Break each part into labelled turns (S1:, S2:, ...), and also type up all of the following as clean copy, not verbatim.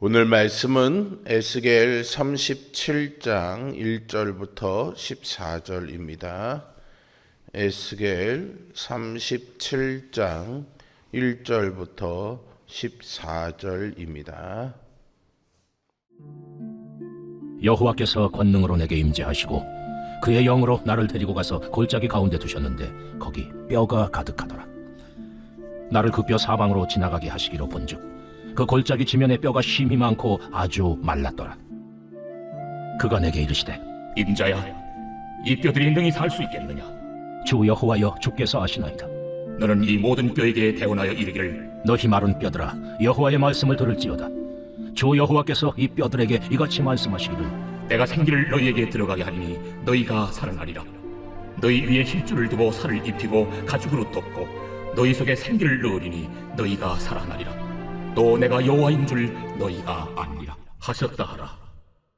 S1: 오늘 말씀은 에스겔 37장 1절부터 14절입니다. 에스겔 37장 1절부터 14절입니다.
S2: 여호와께서 권능으로 내게 임재하시고 그의 영으로 나를 데리고 가서 골짜기 가운데 두셨는데 거기 뼈가 가득하더라. 나를 그 뼈 사방으로 지나가게 하시기로 본즉 그 골짜기 지면에 뼈가 심히 많고 아주 말랐더라. 그가 내게 이르시되
S3: 임자야, 이 뼈들이 능히 살 수 있겠느냐?
S2: 주 여호와여, 주께서 아시나이다.
S3: 너는 이 모든 뼈에게 대언하여 이르기를,
S2: 너희 마른 뼈들아, 여호와의 말씀을 들을지어다. 주 여호와께서 이 뼈들에게 이같이 말씀하시기를,
S3: 내가 생기를 너희에게 들어가게 하리니 너희가 살아나리라. 너희 위에 힘줄을 두고 살을 입히고 가죽으로 덮고 너희 속에 생기를 넣으리니 너희가 살아나리라. 또 내가 여호와인 줄 너희가 아니라 하셨다 하라.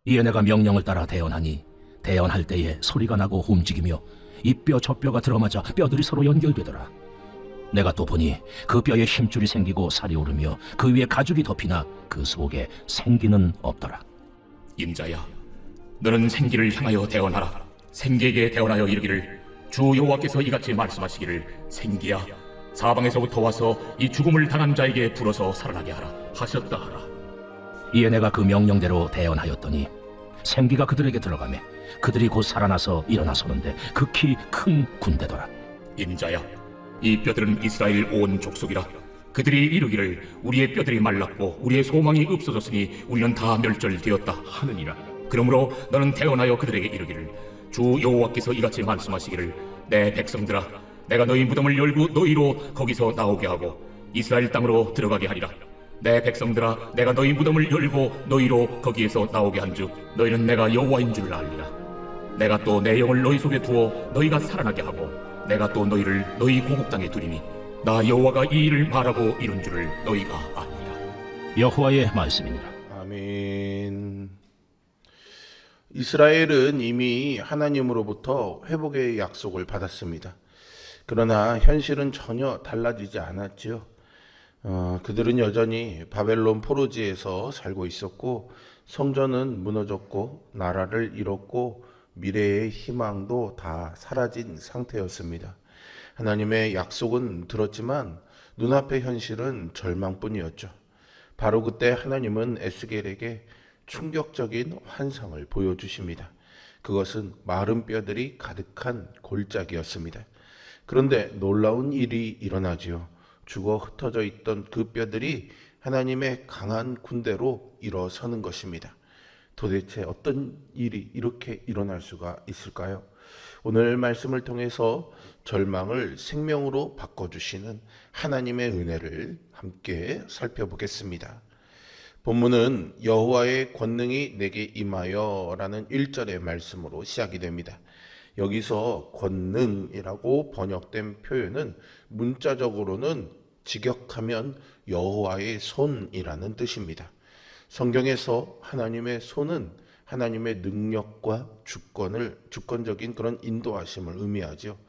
S2: 이에 내가 명령을 따라 대언하니 대언할 때에 소리가 나고 움직이며 이 뼈 저 뼈가 들어맞아 뼈들이 서로 연결되더라. 내가 또 보니 그 뼈에 힘줄이 생기고 살이 오르며 그 위에 가죽이 덮이나 그 속에 생기는 없더라.
S3: 임자야, 너는 생기를 향하여 대언하라. 생기에게 대언하여 이르기를, 주 여호와께서 이같이 말씀하시기를, 생기야, 사방에서부터 와서 이 죽음을 당한 자에게 불어서 살아나게 하라 하셨다 하라.
S2: 이에 내가 그 명령대로 대언하였더니 생기가 그들에게 들어가매 그들이 곧 살아나서 일어나 서는데 극히 큰 군대더라.
S3: 임자야, 이 뼈들은 이스라엘 온 족속이라. 그들이 이르기를, 우리의 뼈들이 말랐고 우리의 소망이 없어졌으니 우리는 다 멸절되었다 하느니라. 그러므로 너는 대언하여 그들에게 이르기를, 주 여호와께서 이같이 말씀하시기를, 내 백성들아, 내가 너희 무덤을 열고 너희로 거기서 나오게 하고 이스라엘 땅으로 들어가게 하리라. 내 백성들아, 내가 너희 무덤을 열고 너희로 거기에서 나오게 한즉 너희는 내가 여호와인 줄 알리라. 내가 또 내 영을 너희 속에 두어 너희가 살아나게 하고 내가 또 너희를 너희 고국 땅에 두리니 나 여호와가 이 일을 말하고 이룬 줄을 너희가 아니라.
S2: 여호와의 말씀이니라.
S1: 아멘. 이스라엘은 이미 하나님으로부터 회복의 약속을 받았습니다. 그러나 현실은 전혀 달라지지 않았지요. 그들은 여전히 바벨론 포로지에서 살고 있었고 성전은 무너졌고 나라를 잃었고 미래의 희망도 다 사라진 상태였습니다. 하나님의 약속은 들었지만 눈앞의 현실은 절망뿐이었죠. 바로 그때 하나님은 에스겔에게 충격적인 환상을 보여주십니다. 그것은 마른 뼈들이 가득한 골짜기였습니다. 그런데 놀라운 일이 일어나지요. 죽어 흩어져 있던 그 뼈들이 하나님의 강한 군대로 일어서는 것입니다. 도대체 어떤 일이 이렇게 일어날 수가 있을까요? 오늘 말씀을 통해서 절망을 생명으로 바꿔주시는 하나님의 은혜를 함께 살펴보겠습니다. 본문은 여호와의 권능이 내게 임하여 라는 1절의 말씀으로 시작이 됩니다. 여기서 권능이라고 번역된 표현은 문자적으로는 직역하면 여호와의 손이라는 뜻입니다. 성경에서 하나님의 손은 하나님의 능력과 주권적인 그런 인도하심을 의미하죠.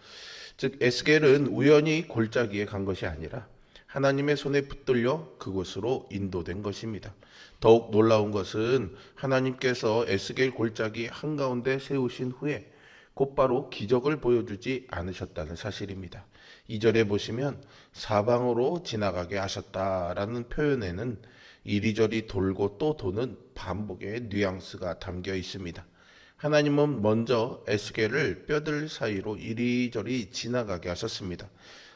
S1: 즉 에스겔은 우연히 골짜기에 간 것이 아니라 하나님의 손에 붙들려 그곳으로 인도된 것입니다. 더욱 놀라운 것은 하나님께서 에스겔 골짜기 한가운데 세우신 후에 곧바로 기적을 보여주지 않으셨다는 사실입니다. 2절에 보시면 사방으로 지나가게 하셨다라는 표현에는 이리저리 돌고 또 도는 반복의 뉘앙스가 담겨 있습니다. 하나님은 먼저 에스겔을 뼈들 사이로 이리저리 지나가게 하셨습니다.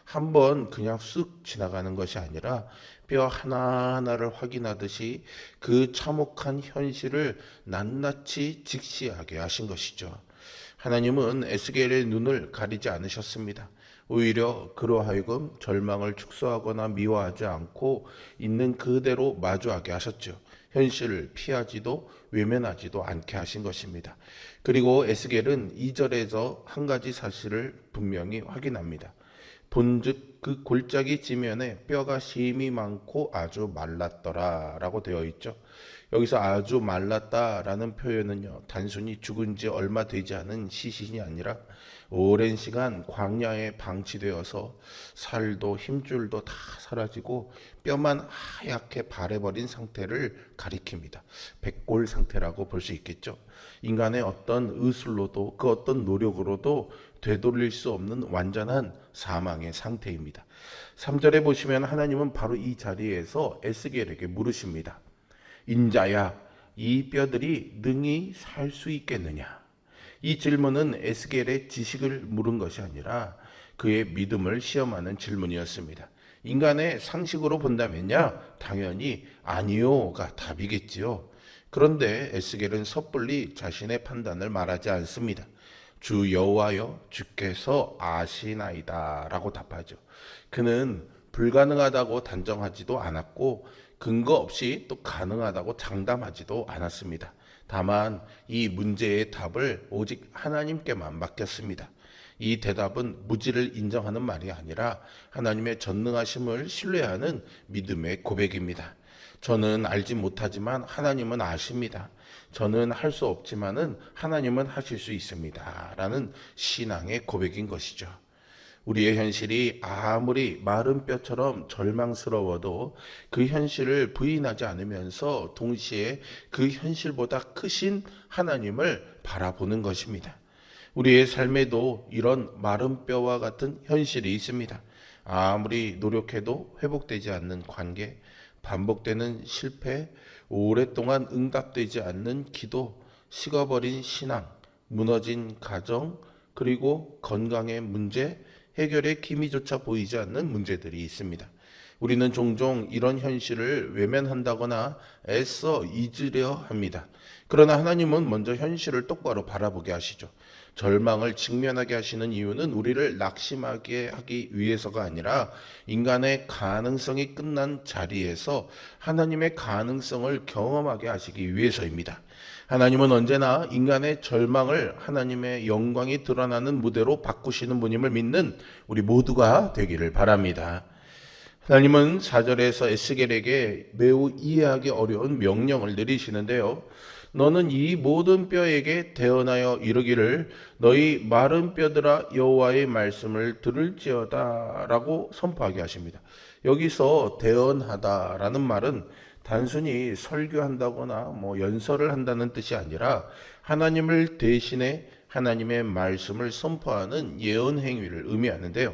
S1: 한번 그냥 쑥 지나가는 것이 아니라 뼈 하나하나를 확인하듯이 그 참혹한 현실을 낱낱이 직시하게 하신 것이죠. 하나님은 에스겔의 눈을 가리지 않으셨습니다. 오히려 그로 하여금 절망을 축소하거나 미워하지 않고 있는 그대로 마주하게 하셨죠. 현실을 피하지도 외면하지도 않게 하신 것입니다. 그리고 에스겔은 2절에서 한 가지 사실을 분명히 확인합니다. 본즉 그 골짜기 지면에 뼈가 심이 많고 아주 말랐더라라고 되어 있죠. 여기서 아주 말랐다라는 표현은요, 단순히 죽은 지 얼마 되지 않은 시신이 아니라 오랜 시간 광야에 방치되어서 살도 힘줄도 다 사라지고 뼈만 하얗게 바래버린 상태를 가리킵니다. 백골 상태라고 볼 수 있겠죠. 인간의 어떤 의술로도 그 어떤 노력으로도 되돌릴 수 없는 완전한 사망의 상태입니다. 3절에 보시면 하나님은 바로 이 자리에서 에스겔에게 물으십니다. 인자야, 이 뼈들이 능히 살 수 있겠느냐? 이 질문은 에스겔의 지식을 물은 것이 아니라 그의 믿음을 시험하는 질문이었습니다. 인간의 상식으로 본다면야 당연히 아니요가 답이겠지요. 그런데 에스겔은 섣불리 자신의 판단을 말하지 않습니다. 주 여호와여, 주께서 아시나이다 라고 답하죠. 그는 불가능하다고 단정하지도 않았고 근거 없이 또 가능하다고 장담하지도 않았습니다. 다만 이 문제의 답을 오직 하나님께만 맡겼습니다. 이 대답은 무지를 인정하는 말이 아니라 하나님의 전능하심을 신뢰하는 믿음의 고백입니다. 저는 알지 못하지만 하나님은 아십니다. 저는 할 수 없지만은 하나님은 하실 수 있습니다. 라는 신앙의 고백인 것이죠. 우리의 현실이 아무리 마른 뼈처럼 절망스러워도 그 현실을 부인하지 않으면서 동시에 그 현실보다 크신 하나님을 바라보는 것입니다. 우리의 삶에도 이런 마른 뼈와 같은 현실이 있습니다. 아무리 노력해도 회복되지 않는 관계, 반복되는 실패, 오랫동안 응답되지 않는 기도, 식어버린 신앙, 무너진 가정, 그리고 건강의 문제, 해결의 기미조차 보이지 않는 문제들이 있습니다. 우리는 종종 이런 현실을 외면한다거나 애써 잊으려 합니다. 그러나 하나님은 먼저 현실을 똑바로 바라보게 하시죠. 절망을 직면하게 하시는 이유는 우리를 낙심하게 하기 위해서가 아니라 인간의 가능성이 끝난 자리에서 하나님의 가능성을 경험하게 하시기 위해서입니다. 하나님은 언제나 인간의 절망을 하나님의 영광이 드러나는 무대로 바꾸시는 분임을 믿는 우리 모두가 되기를 바랍니다. 하나님은 4절에서 에스겔에게 매우 이해하기 어려운 명령을 내리시는데요. 너는 이 모든 뼈에게 대언하여 이르기를 너희 마른 뼈들아 여호와의 말씀을 들을지어다 라고 선포하게 하십니다. 여기서 대언하다라는 말은 단순히 설교한다거나 연설을 한다는 뜻이 아니라 하나님을 대신해 하나님의 말씀을 선포하는 예언 행위를 의미하는데요.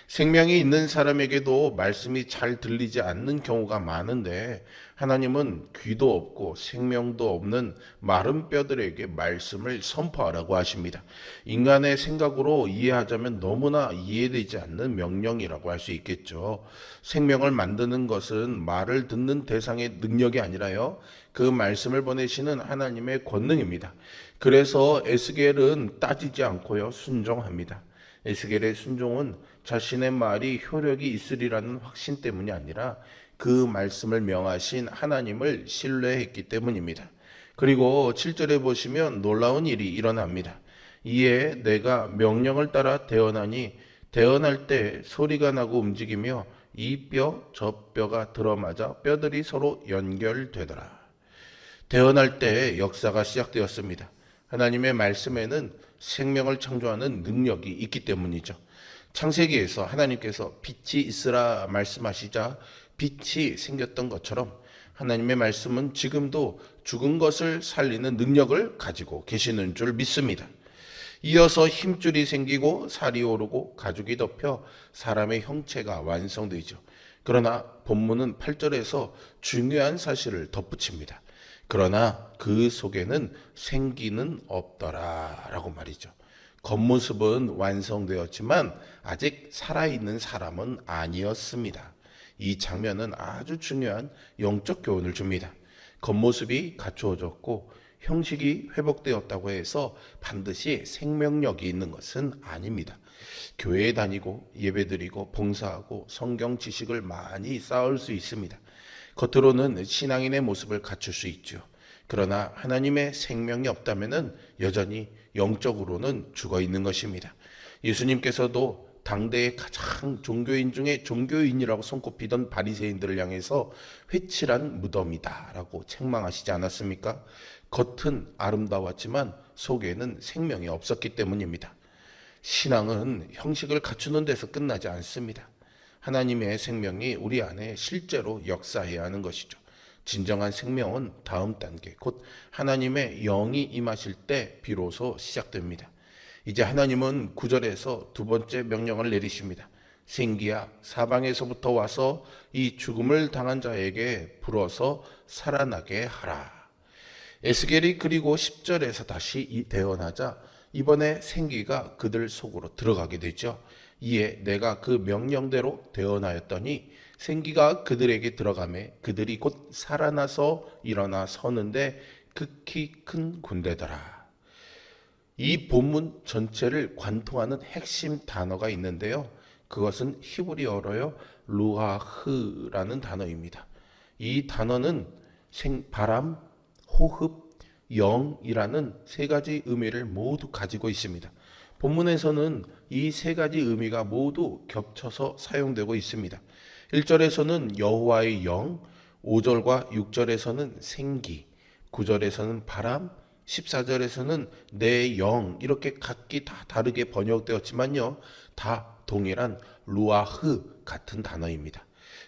S1: 생명이 있는 사람에게도 말씀이 잘 들리지 않는 경우가 많은데 하나님은 귀도 없고 생명도 없는 마른 뼈들에게 말씀을 선포하라고 하십니다. 인간의 생각으로 이해하자면 너무나 이해되지 않는 명령이라고 할 수 있겠죠. 생명을 만드는 것은 말을 듣는 대상의 능력이 아니라요, 그 말씀을 보내시는 하나님의 권능입니다. 그래서 에스겔은 따지지 않고요, 순종합니다. 에스겔의 순종은 자신의 말이 효력이 있으리라는 확신 때문이 아니라 그 말씀을 명하신 하나님을 신뢰했기 때문입니다. 그리고 7절에 보시면 놀라운 일이 일어납니다. 이에 내가 명령을 따라 대언하니 대언할 때 소리가 나고 움직이며 이 뼈 저 뼈가 들어맞아 뼈들이 서로 연결되더라. 대언할 때 역사가 시작되었습니다. 하나님의 말씀에는 생명을 창조하는 능력이 있기 때문이죠. 창세기에서 하나님께서 빛이 있으라 말씀하시자 빛이 생겼던 것처럼 하나님의 말씀은 지금도 죽은 것을 살리는 능력을 가지고 계시는 줄 믿습니다. 이어서 힘줄이 생기고 살이 오르고 가죽이 덮여 사람의 형체가 완성되죠. 그러나 본문은 8절에서 중요한 사실을 덧붙입니다. 그러나 그 속에는 생기는 없더라 라고 말이죠. 겉모습은 완성되었지만 아직 살아있는 사람은 아니었습니다. 이 장면은 아주 중요한 영적 교훈을 줍니다. 겉모습이 갖추어졌고 형식이 회복되었다고 해서 반드시 생명력이 있는 것은 아닙니다. 교회에 다니고 예배드리고 봉사하고 성경 지식을 많이 쌓을 수 있습니다. 겉으로는 신앙인의 모습을 갖출 수 있죠. 그러나 하나님의 생명이 없다면 여전히 영적으로는 죽어 있는 것입니다. 예수님께서도 당대의 가장 종교인 중에 종교인이라고 손꼽히던 바리새인들을 향해서 회칠한 무덤이다라고 책망하시지 않았습니까? 겉은 아름다웠지만 속에는 생명이 없었기 때문입니다. 신앙은 형식을 갖추는 데서 끝나지 않습니다. 하나님의 생명이 우리 안에 실제로 역사해야 하는 것이죠. 진정한 생명은 다음 단계, 곧 하나님의 영이 임하실 때 비로소 시작됩니다. 이제 하나님은 9절에서 두 번째 명령을 내리십니다. 생기야, 사방에서부터 와서 이 죽음을 당한 자에게 불어서 살아나게 하라. 에스겔이 그리고 10절에서 다시 대언하자 이번에 생기가 그들 속으로 들어가게 되죠. 이에 내가 그 명령대로 대언하였더니 생기가 그들에게 들어가매 그들이 곧 살아나서 일어나 서는데 극히 큰 군대더라. 이 본문 전체를 관통하는 핵심 단어가 있는데요. 그것은 히브리어로요 루아흐라는 단어입니다. 이 단어는 바람, 호흡, 영이라는 세 가지 의미를 모두 가지고 있습니다. 본문에서는 이 세 가지 의미가 모두 겹쳐서 사용되고 있습니다. 1절에서는 여호와의 영, 5절과 6절에서는 생기, 9절에서는 바람, 14절에서는 내 영, 이렇게 각기 다 다르게 번역되었지만요, 다 동일한 루아흐 같은 단어입니다.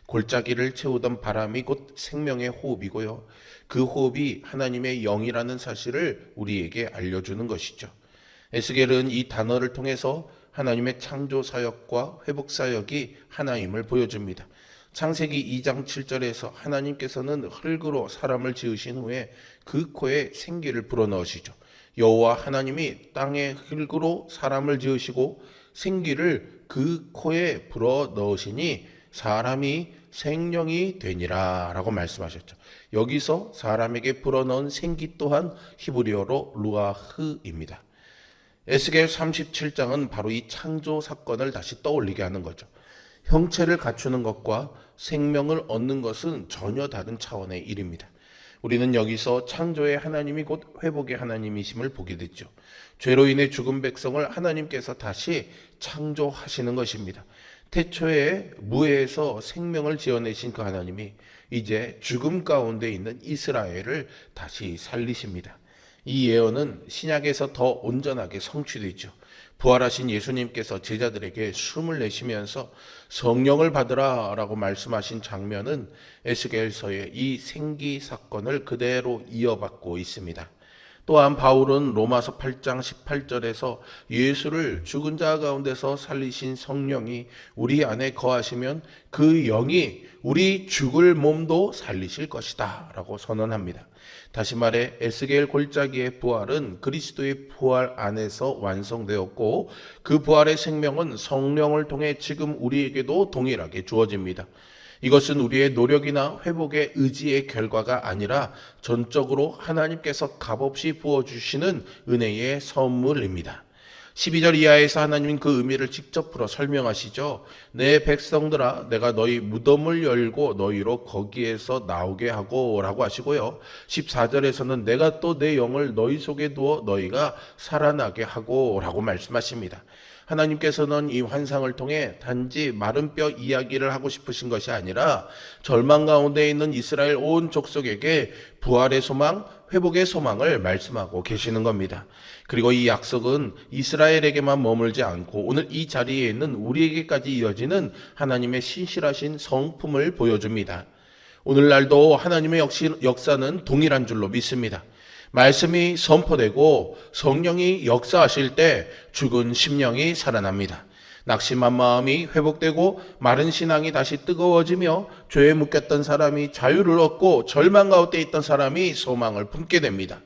S1: 골짜기를 채우던 바람이 곧 생명의 호흡이고요, 그 호흡이 하나님의 영이라는 사실을 우리에게 알려주는 것이죠. 에스겔은 이 단어를 통해서 하나님의 창조 사역과 회복 사역이 하나임을 보여줍니다. 창세기 2장 7절에서 하나님께서는 흙으로 사람을 지으신 후에 그 코에 생기를 불어넣으시죠. 여호와 하나님이 땅의 흙으로 사람을 지으시고 생기를 그 코에 불어넣으시니 사람이 생명이 되니라 라고 말씀하셨죠. 여기서 사람에게 불어넣은 생기 또한 히브리어로 루아흐입니다. 에스겔 37장은 바로 이 창조 사건을 다시 떠올리게 하는 거죠. 형체를 갖추는 것과 생명을 얻는 것은 전혀 다른 차원의 일입니다. 우리는 여기서 창조의 하나님이 곧 회복의 하나님이심을 보게 됐죠. 죄로 인해 죽은 백성을 하나님께서 다시 창조하시는 것입니다. 태초에 무에서 생명을 지어내신 그 하나님이 이제 죽음 가운데 있는 이스라엘을 다시 살리십니다. 이 예언은 신약에서 더 온전하게 성취되죠. 부활하신 예수님께서 제자들에게 숨을 내쉬면서 성령을 받으라 라고 말씀하신 장면은 에스겔서의 이 생기 사건을 그대로 이어받고 있습니다. 또한 바울은 로마서 8장 18절에서 예수를 죽은 자 가운데서 살리신 성령이 우리 안에 거하시면 그 영이 우리 죽을 몸도 살리실 것이다 라고 선언합니다. 다시 말해 에스겔 골짜기의 부활은 그리스도의 부활 안에서 완성되었고 그 부활의 생명은 성령을 통해 지금 우리에게도 동일하게 주어집니다. 이것은 우리의 노력이나 회복의 의지의 결과가 아니라 전적으로 하나님께서 값없이 부어주시는 은혜의 선물입니다. 12절 이하에서 하나님은 그 의미를 직접 풀어 설명하시죠. 내 백성들아, 내가 너희 무덤을 열고 너희로 거기에서 나오게 하고 라고 하시고요. 14절에서는 내가 또 내 영을 너희 속에 두어 너희가 살아나게 하고 라고 말씀하십니다. 하나님께서는 이 환상을 통해 단지 마른 뼈 이야기를 하고 싶으신 것이 아니라 절망 가운데 있는 이스라엘 온 족속에게 부활의 소망, 회복의 소망을 말씀하고 계시는 겁니다. 그리고 이 약속은 이스라엘에게만 머물지 않고 오늘 이 자리에 있는 우리에게까지 이어지는 하나님의 신실하신 성품을 보여줍니다. 오늘날도 하나님의 역사는 동일한 줄로 믿습니다. 말씀이 선포되고 성령이 역사하실 때 죽은 심령이 살아납니다. 낙심한 마음이 회복되고 마른 신앙이 다시 뜨거워지며 죄에 묶였던 사람이 자유를 얻고 절망 가운데 있던 사람이 소망을 품게 됩니다.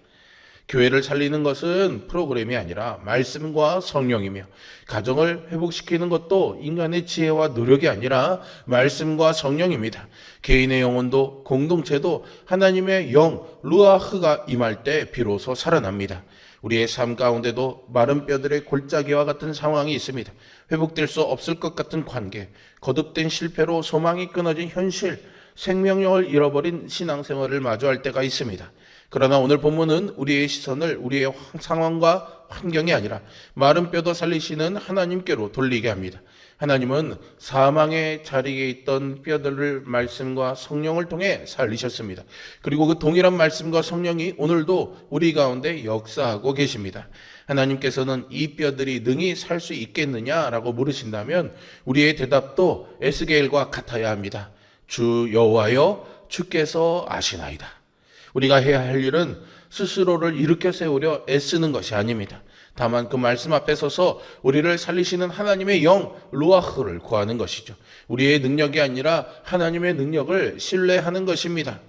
S1: 교회를 살리는 것은 프로그램이 아니라 말씀과 성령이며 가정을 회복시키는 것도 인간의 지혜와 노력이 아니라 말씀과 성령입니다. 개인의 영혼도 공동체도 하나님의 영 루아흐가 임할 때 비로소 살아납니다. 우리의 삶 가운데도 마른 뼈들의 골짜기와 같은 상황이 있습니다. 회복될 수 없을 것 같은 관계, 거듭된 실패로 소망이 끊어진 현실, 생명력을 잃어버린 신앙생활을 마주할 때가 있습니다. 그러나 오늘 본문은 우리의 시선을 우리의 상황과 환경이 아니라 마른 뼈도 살리시는 하나님께로 돌리게 합니다. 하나님은 사망의 자리에 있던 뼈들을 말씀과 성령을 통해 살리셨습니다. 그리고 그 동일한 말씀과 성령이 오늘도 우리 가운데 역사하고 계십니다. 하나님께서는 이 뼈들이 능히 살 수 있겠느냐라고 물으신다면 우리의 대답도 에스겔과 같아야 합니다. 주 여호와여, 주께서 아시나이다. 우리가 해야 할 일은 스스로를 일으켜 세우려 애쓰는 것이 아닙니다. 다만 그 말씀 앞에 서서 우리를 살리시는 하나님의 영 루아흐를 구하는 것이죠. 우리의 능력이 아니라 하나님의 능력을 신뢰하는 것입니다.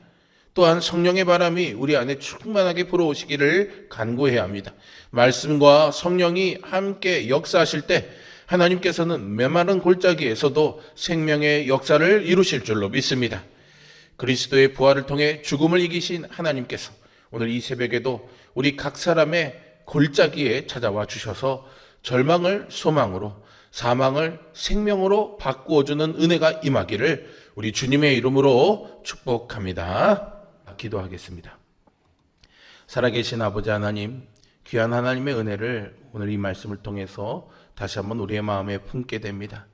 S1: 또한 성령의 바람이 우리 안에 충만하게 불어오시기를 간구해야 합니다. 말씀과 성령이 함께 역사하실 때 하나님께서는 메마른 골짜기에서도 생명의 역사를 이루실 줄로 믿습니다. 그리스도의 부활을 통해 죽음을 이기신 하나님께서 오늘 이 새벽에도 우리 각 사람의 골짜기에 찾아와 주셔서 절망을 소망으로, 사망을 생명으로 바꾸어주는 은혜가 임하기를 우리 주님의 이름으로 축복합니다. 기도하겠습니다. 살아계신 아버지 하나님, 귀한 하나님의 은혜를 오늘 이 말씀을 통해서 다시 한번 우리의 마음에 품게 됩니다.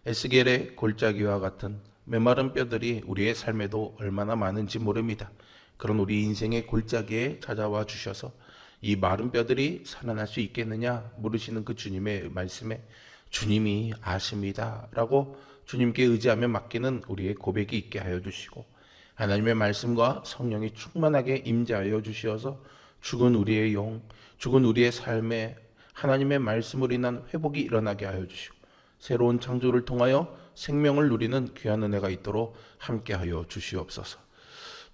S1: 에스겔의 골짜기와 같은 메마른 뼈들이 우리의 삶에도 얼마나 많은지 모릅니다. 그런 우리 인생의 골짜기에 찾아와 주셔서 이 마른 뼈들이 살아날 수 있겠느냐 물으시는 그 주님의 말씀에 주님이 아십니다 라고 주님께 의지하며 맡기는 우리의 고백이 있게 하여 주시고, 하나님의 말씀과 성령이 충만하게 임재하여 주시어서 죽은 우리의 영, 죽은 우리의 삶에 하나님의 말씀으로 인한 회복이 일어나게 하여 주시고 새로운 창조를 통하여 생명을 누리는 귀한 은혜가 있도록 함께하여 주시옵소서.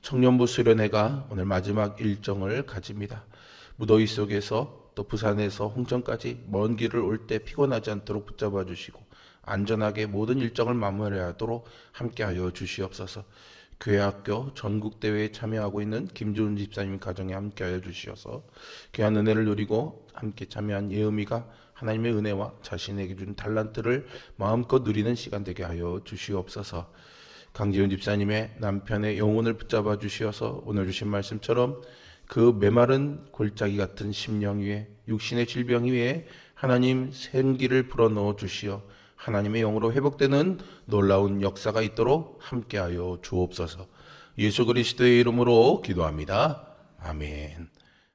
S1: 청년부 수련회가 오늘 마지막 일정을 가집니다. 무더위 속에서 또 부산에서 홍천까지 먼 길을 올 때 피곤하지 않도록 붙잡아 주시고 안전하게 모든 일정을 마무리하도록 함께하여 주시옵소서. 교회학교 전국대회에 참여하고 있는 김주은 집사님 가정에 함께하여 주시어서 귀한 은혜를 누리고 함께 참여한 예음이가 하나님의 은혜와 자신에게 준 달란트를 마음껏 누리는 시간 되게 하여 주시옵소서. 강지훈 집사님의 남편의 영혼을 붙잡아 주시어서 오늘 주신 말씀처럼 그 메마른 골짜기 같은 심령 위에, 육신의 질병 위에 하나님 생기를 불어넣어 주시어 하나님의 영으로 회복되는 놀라운 역사가 있도록 함께하여 주옵소서. 예수 그리스도의 이름으로 기도합니다. 아멘.